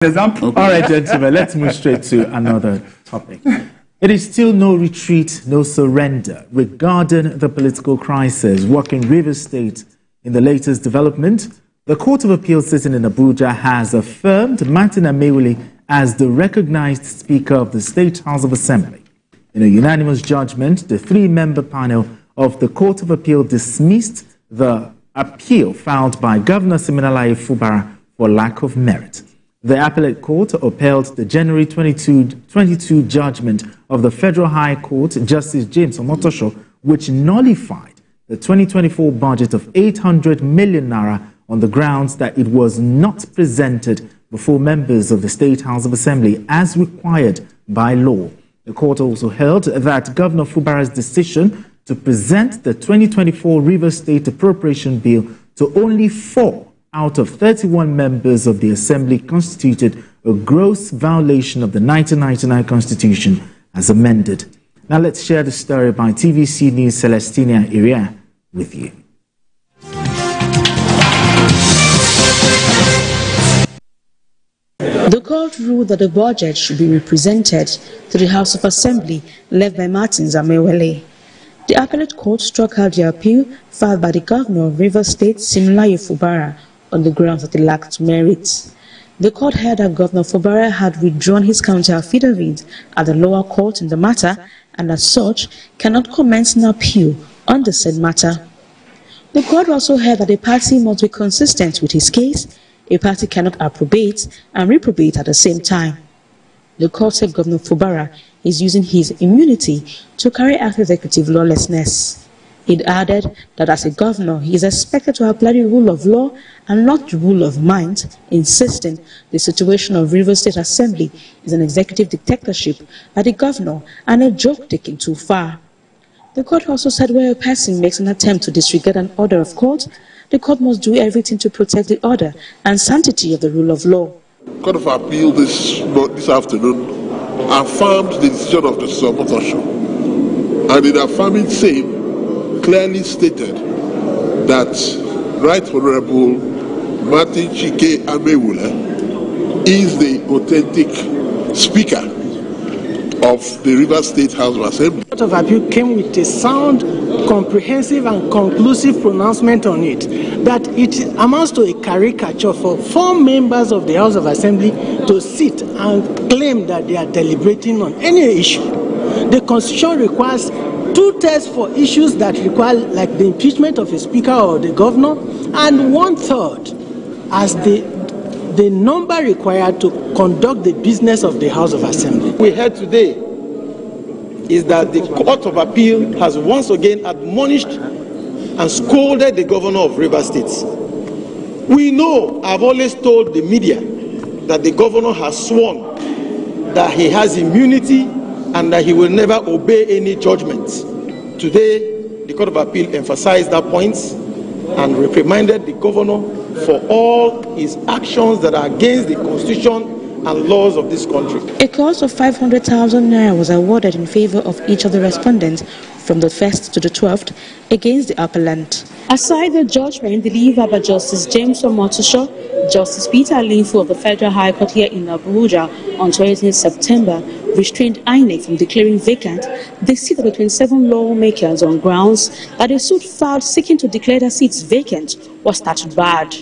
Example. Okay. All right, gentlemen, let's move straight to another topic. It is still no retreat, no surrender regarding the political crisis rocking Rivers State. In the latest development, the Court of Appeal sitting in Abuja has affirmed Martin Amaewhule as the recognized Speaker of the State House of Assembly. In a unanimous judgment, the three-member panel of the Court of Appeal dismissed the appeal filed by Governor Siminalayi Fubara for lack of merit. The appellate court upheld the January 2022 judgment of the Federal High Court, Justice James Omotosho, which nullified the 2024 budget of 800 million naira on the grounds that it was not presented before members of the State House of Assembly as required by law. The court also held that Governor Fubara's decision to present the 2024 Rivers State Appropriation Bill to only 4 out of 31 members of the Assembly constituted a gross violation of the 1999 Constitution as amended. Now let's share the story by TVC News Celestina Area with you. The court ruled that the budget should be represented to the House of Assembly led by Martin Amaewhule. The appellate court struck out the appeal filed by the governor of Rivers State, Siminalayi Fubara, on the grounds that it lacked merit. The court held that Governor Fubara had withdrawn his counter-affidavit at the lower court in the matter and as such cannot commence an appeal on the said matter. The court also held that a party must be consistent with his case. A party cannot approbate and reprobate at the same time. The court said Governor Fubara is using his immunity to carry out executive lawlessness. It added that as a governor, he is expected to apply the rule of law and not the rule of mind, insisting the situation of Rivers State Assembly is an executive dictatorship by the governor and a joke taken too far. The court also said where a person makes an attempt to disregard an order of court, the court must do everything to protect the order and sanctity of the rule of law. Court of Appeal this afternoon affirmed the decision of the Omotosho, and in affirming same, clearly stated that Right Honorable Martin Amaewhule is the authentic Speaker of the Rivers State House of Assembly. The Court of Appeal came with a sound, comprehensive and conclusive pronouncement on it, that it amounts to a caricature for 4 members of the House of Assembly to sit and claim that they are deliberating on any issue. The Constitution requires 2/3 for issues that require, like the impeachment of a speaker or the governor, and 1/3 as the number required to conduct the business of the House of Assembly. We heard today is that the Court of Appeal has once again admonished and scolded the governor of Rivers State. We know, I've always told the media, that the governor has sworn that he has immunity and that he will never obey any judgment. Today, the Court of Appeal emphasized that point and reprimanded the governor for all his actions that are against the Constitution and laws of this country. A cost of 500,000 naira was awarded in favor of each of the respondents from the 1st to the 12th against the appellant. Aside the judgment delivered by Justice James Omotosho, Justice Peter Linfu of the Federal High Court here in Abuja on 20th September restrained INEC from declaring vacant the seat of the 27 lawmakers on grounds that a suit filed seeking to declare their seats vacant was statute barred.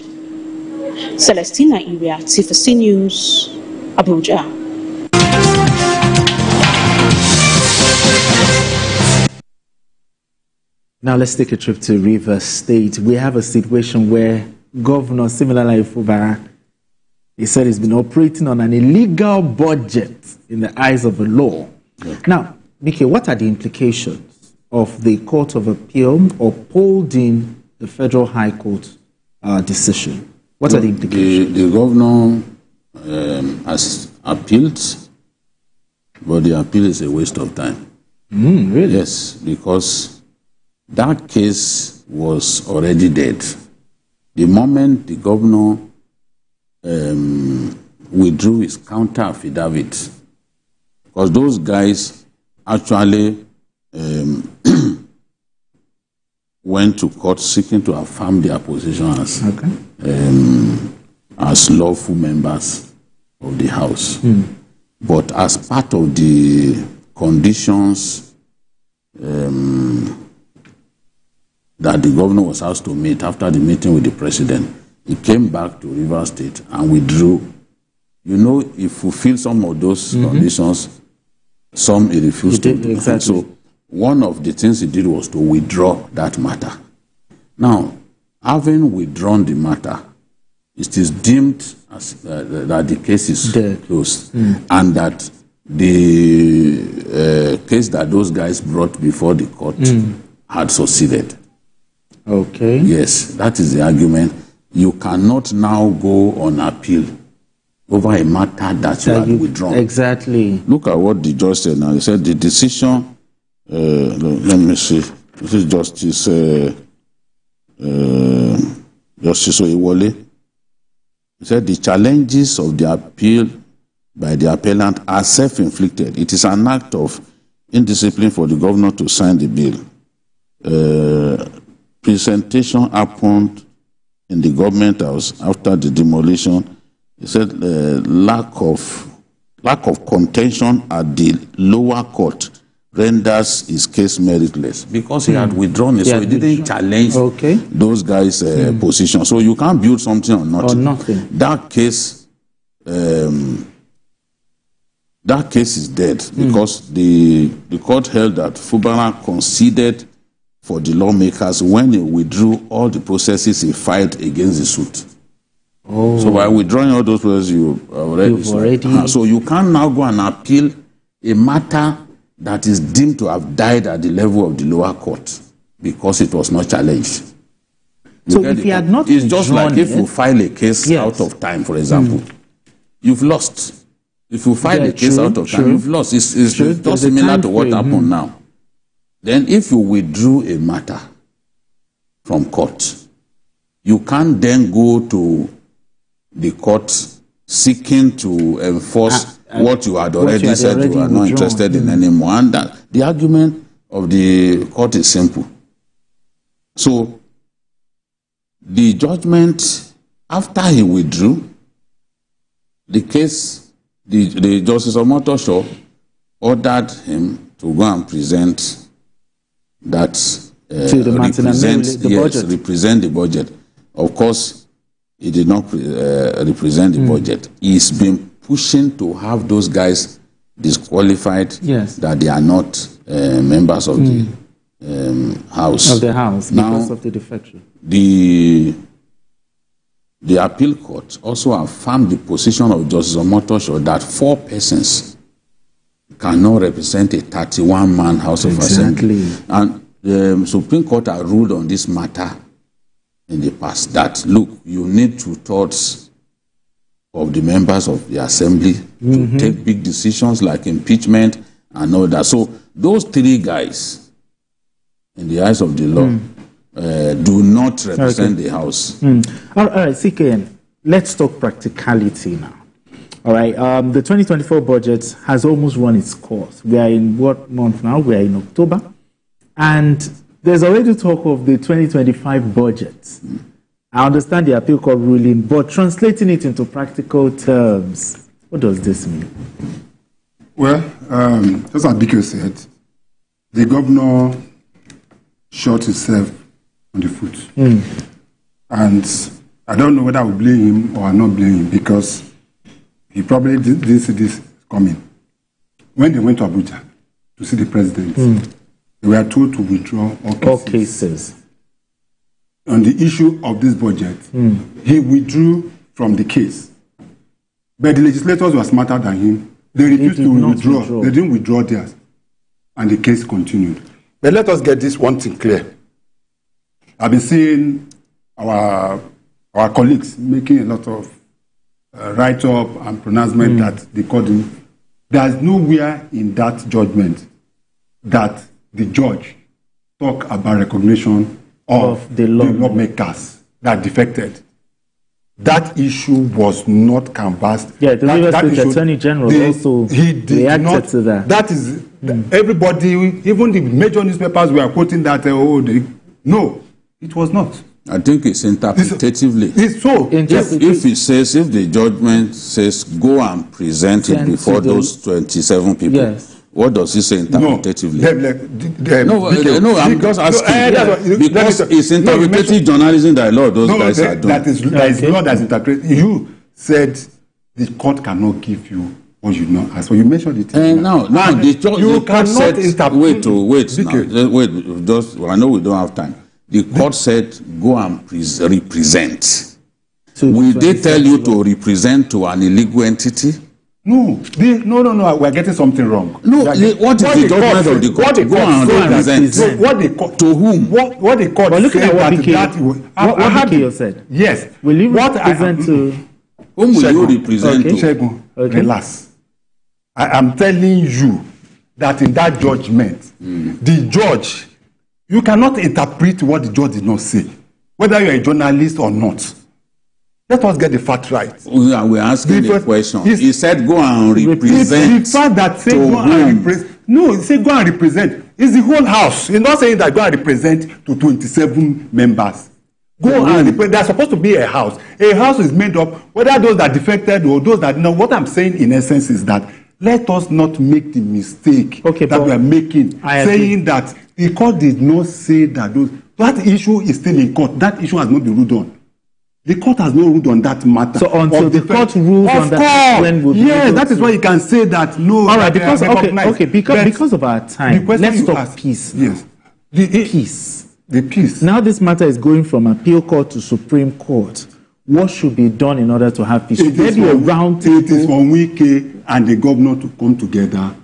Celestina Area, TVC News, Abuja. Now let's take a trip to Rivers State. We have a situation where Governor Siminalayi Fubara, he said he's been operating on an illegal budget in the eyes of the law. Okay. Now, Miki, what are the implications of the Court of Appeal upholding the Federal High Court decision? What are the implications? The governor has appealed, but the appeal is a waste of time. Really? Yes, because that case was already dead. The moment the governor withdrew his counter-affidavit, because those guys actually went to court seeking to affirm their position as lawful members of the House. But as part of the conditions that the governor was asked to meet after the meeting with the president, he came back to Rivers State and withdrew. You know, he fulfilled some of those conditions, some he refused to do. Exactly. So one of the things he did was to withdraw that matter. Now, having withdrawn the matter, it is deemed as, that the case is closed, and that the case that those guys brought before the court had succeeded. Okay. Yes, that is the argument. You cannot now go on appeal over a matter that you had withdrawn. Exactly. Look at what the judge said now. He said the decision, let me see, this is Justice Amaewhule-Led. He said the challenges of the appeal by the appellant are self-inflicted. It is an act of indiscipline for the governor to sign the bill. Presentation happened in the government house after the demolition. He said lack of contention at the lower court renders his case meritless because he had withdrawn it, so he didn't challenge those guys' position. So you can't build something on nothing. That case is dead because the court held that Fubara conceded for the lawmakers when he withdrew all the processes he filed against the suit. So by withdrawing all those processes, you've already so you can't now go and appeal a matter that is deemed to have died at the level of the lower court because it was not challenged. So if he had not, it's just like if you file a case out of time, for example, you've lost. If you file a case out of time, you've lost. It's just similar to what happened now. Then if you withdrew a matter from court, you can't then go to the court seeking to enforce what you had already said you are not interested in anymore. And that the argument of the court is simple. So the judgment, after he withdrew, the case, the Justice Omotosho ordered him to go and present that represent the budget. Of course, he did not represent the budget. He's been pushing to have those guys disqualified, that they are not members of the House. Of the House, now, because of the defection. The appeal court also affirmed the position of Justice Omotosho that 4 persons cannot represent a 31-man House of Assembly. And the Supreme Court had ruled on this matter in the past that, look, you need 2/3 of the members of the Assembly to take big decisions like impeachment and all that. So those 3 guys, in the eyes of the law, do not represent the House. All right, CKN, let's talk practicality now. All right, the 2024 budget has almost run its course. We are in what month now? We are in October. And there's already talk of the 2025 budget. I understand the appeal court ruling, but translating it into practical terms, what does this mean? Well, just as Biko said, the governor shot himself on the foot. And I don't know whether I will blame him or not blame him because he probably didn't see this coming. When they went to Abuja to see the president, they were told to withdraw all cases. On the issue of this budget, he withdrew from the case. But the legislators were smarter than him. They refused to withdraw. They didn't withdraw theirs. And the case continued. But let us get this one thing clear. I've been seeing our colleagues making a lot of write-up and pronouncement that they called him. There is nowhere in that judgment that the judge talk about recognition of the lawmakers that defected. That issue was not canvassed. Yeah, the Rivers State Attorney General also reacted to that. That is, everybody, even the major newspapers were quoting that, no, it was not. I think it's interpretatively. It's so. If the judgment says go and present it before those 27 people, yes. What does it say interpretatively? No, I'm just asking. Because it's interpretative journalism that a lot of those guys are doing. That is not as interpreted. You said the court cannot give you what you know. As well, you mentioned it. No, the court said, wait, just, I know we don't have time. The court said, go and represent. So will they tell you to represent to an illegal entity? No, we're getting something wrong. No, what is the judgment of the court? Go and represent. So what the court, to whom? What the court look said at what BK said. Yes. Will you represent to... Whom will you represent to? Shegun, relax. I am telling you that in that judgment, the judge... You cannot interpret what the judge did not say, whether you're a journalist or not. Let us get the fact right. We're asking the question. He said go and represent. The fact that say go and represent. No, he said go and represent. It's the whole house. He's not saying that go and represent to 27 members. Go and represent. There's supposed to be a house. A house is made up, whether those that defected or those that... No, what I'm saying in essence is that let us not make the mistake that we are making, saying that the court did not say that that issue is still in court. That issue has not been ruled on. The court has not ruled on that matter. So until the court rules on that, when will that is why you can say that no. All right, because because of our time, let's talk peace. Yes, the peace. Now this matter is going from appeal court to Supreme Court. What should be done in order to have peace? Should there be a round table? It is for Wike and the governor to come together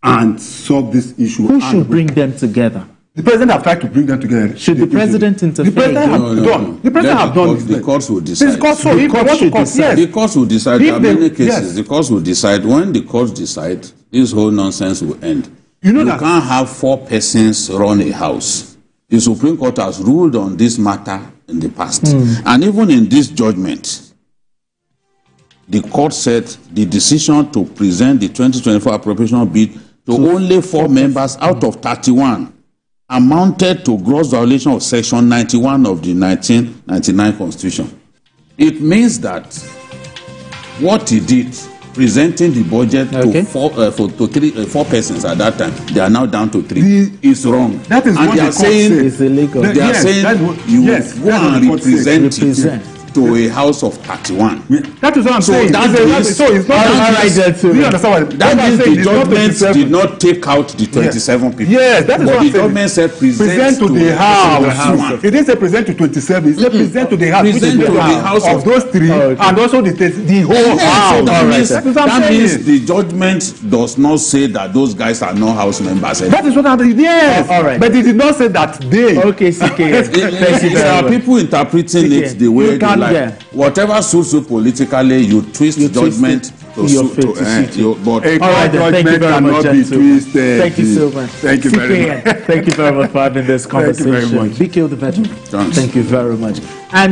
and solve this issue. Who should bring them together? The president have tried to bring them together. Should the president interfere? The president have done. The president have done. The courts will decide. The courts will decide. There are many cases. The courts will decide. When the courts decide, this whole nonsense will end. You can't have 4 persons run a house. The Supreme Court has ruled on this matter in the past. And even in this judgment, the court said the decision to present the 2024 appropriation bill to only 4 members out of 31 amounted to gross violation of Section 91 of the 1999 Constitution. It means that what he did, presenting the budget to 4 persons at that time, they are now down to 3. Is wrong. That is what the court said. It's illegal. They are saying you go and represent it to a house of 31. That is what I'm saying. So it's not that means the judgment did not take out the 27 people. Yes, that is what I'm saying. The government said present to the house. It didn't say present to 27. It said present to the house. Present to the house of those 3 and also the whole house. That means the judgment does not say that those guys are not house members. That is what happened. Yes. All right. But it did not say that they. Okay, CK. There are people interpreting it the way they like. Whatever suits you politically, you twist judgment to suit you. But all right, thank you very much, gentlemen. Thank you so much. Thank you very much. Thank you very much for having this conversation. Thank you very much. BK the veteran. Thank you very much. And